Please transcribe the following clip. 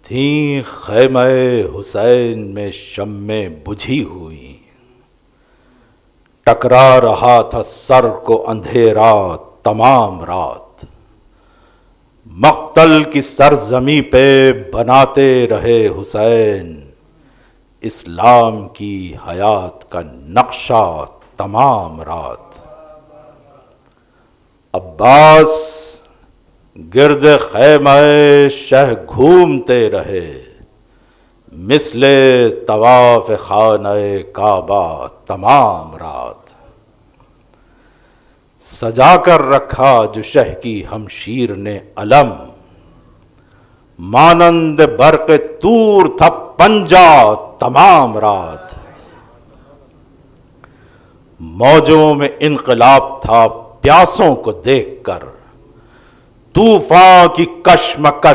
تھیں خیمہ حسین میں شمیں بجھی ہوئی، ٹکرا رہا تھا سر کو اندھیرا تمام رات، مقتل کی سرزمی پہ بناتے رہے حسین اسلام کی حیات کا نقشہ تمام رات۔ عباس گرد خیمہ شہ گھومتے رہے، مثل طواف خانہ کعبہ تمام رات، سجا کر رکھا جو شہ کی ہمشیر نے علم، مانند برق طور تھا پنجہ تمام رات، موجوں میں انقلاب تھا پیاسوں کو دیکھ کر، طوفان کی کشمکش